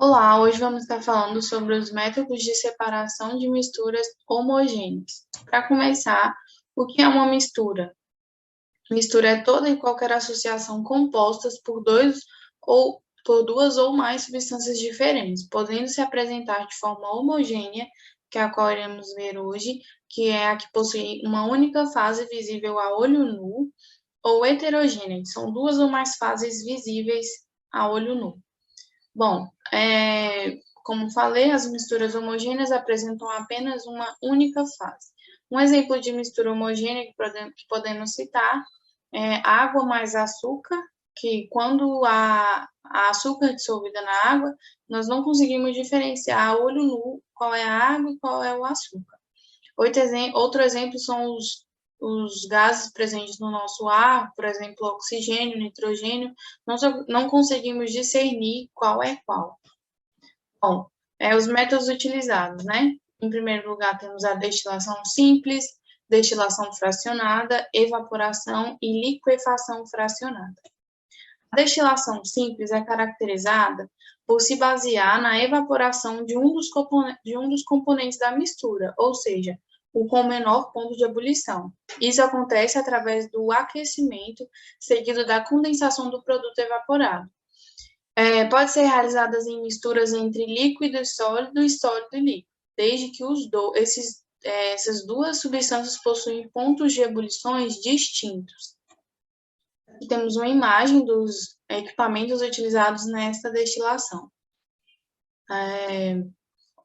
Olá, hoje vamos estar falando sobre os métodos de separação de misturas homogêneas. Para começar, o que é uma mistura? Mistura é toda e qualquer associação compostas por duas ou mais substâncias diferentes, podendo se apresentar de forma homogênea, que é a qual iremos ver hoje, que é a que possui uma única fase visível a olho nu, ou heterogênea, que são duas ou mais fases visíveis a olho nu. Bom, como falei, as misturas homogêneas apresentam apenas uma única fase. Um exemplo de mistura homogênea que podemos citar é água mais açúcar, que quando há açúcar dissolvida na água, nós não conseguimos diferenciar a olho nu qual é a água e qual é o açúcar. Outro exemplo são os gases presentes no nosso ar, por exemplo, oxigênio, nitrogênio, não conseguimos discernir qual é qual. Bom, os métodos utilizados, né? Em primeiro lugar, temos a destilação simples, destilação fracionada, evaporação e liquefação fracionada. A destilação simples é caracterizada por se basear na evaporação de um dos componentes da mistura, ou seja, o com menor ponto de ebulição. Isso acontece através do aquecimento, seguido da condensação do produto evaporado. Pode ser realizadas em misturas entre líquido e sólido e líquido, desde que essas duas substâncias possuem pontos de ebulições distintos. Aqui temos uma imagem dos equipamentos utilizados nesta destilação.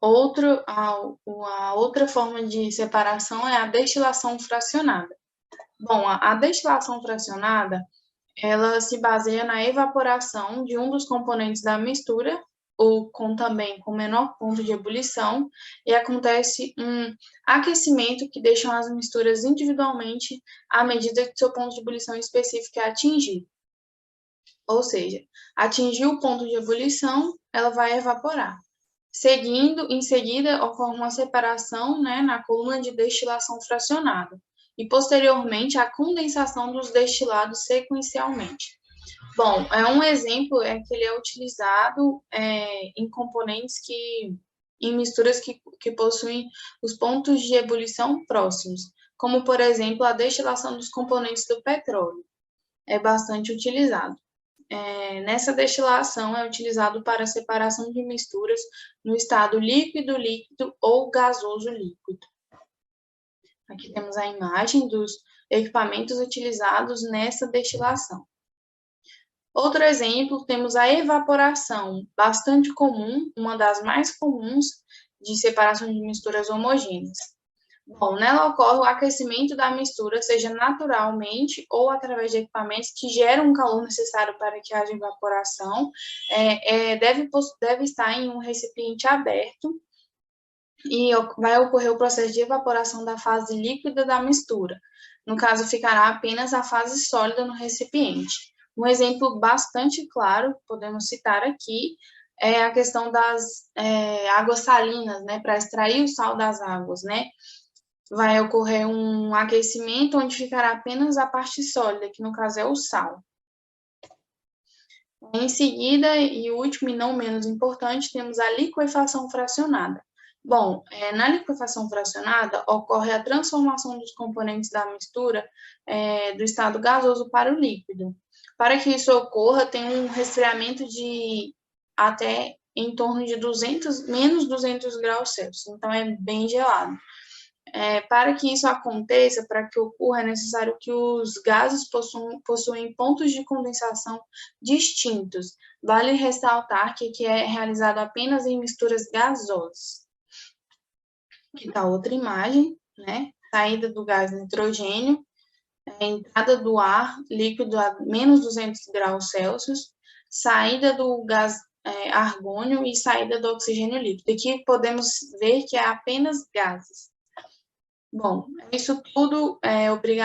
A outra forma de separação é a destilação fracionada. Bom, a destilação fracionada, ela se baseia na evaporação de um dos componentes da mistura, ou também com menor ponto de ebulição, e acontece um aquecimento que deixa as misturas individualmente à medida que seu ponto de ebulição específico é atingido. Ou seja, atingiu o ponto de ebulição, ela vai evaporar. Em seguida, ocorre uma separação, né, na coluna de destilação fracionada e, posteriormente, a condensação dos destilados sequencialmente. Bom, um exemplo é que ele é utilizado em misturas que possuem os pontos de ebulição próximos, como, por exemplo, a destilação dos componentes do petróleo. É bastante utilizado. Nessa destilação é utilizado para a separação de misturas no estado líquido ou gasoso líquido. Aqui temos a imagem dos equipamentos utilizados nessa destilação. Outro exemplo, temos a evaporação, bastante comum, uma das mais comuns de separação de misturas homogêneas. Bom, nela ocorre o aquecimento da mistura, seja naturalmente ou através de equipamentos que geram o calor necessário para que haja evaporação. Deve estar em um recipiente aberto e vai ocorrer o processo de evaporação da fase líquida da mistura. No caso, ficará apenas a fase sólida no recipiente. Um exemplo bastante claro, podemos citar aqui, é a questão das águas salinas, né, para extrair o sal das águas, né? Vai ocorrer um aquecimento onde ficará apenas a parte sólida, que no caso é o sal. Em seguida, e último e não menos importante, temos a liquefação fracionada. Bom, na liquefação fracionada, ocorre a transformação dos componentes da mistura do estado gasoso para o líquido. Para que isso ocorra, tem um resfriamento de até em torno de menos 200 graus Celsius, então é bem gelado. Para que isso aconteça, para que ocorra, é necessário que os gases possuem pontos de condensação distintos. Vale ressaltar que é realizado apenas em misturas gasosas. Aqui está outra imagem, né? Saída do gás nitrogênio, entrada do ar líquido a menos 200 graus Celsius, saída do gás argônio e saída do oxigênio líquido. Aqui podemos ver que é apenas gases. Bom, é isso tudo. Obrigada.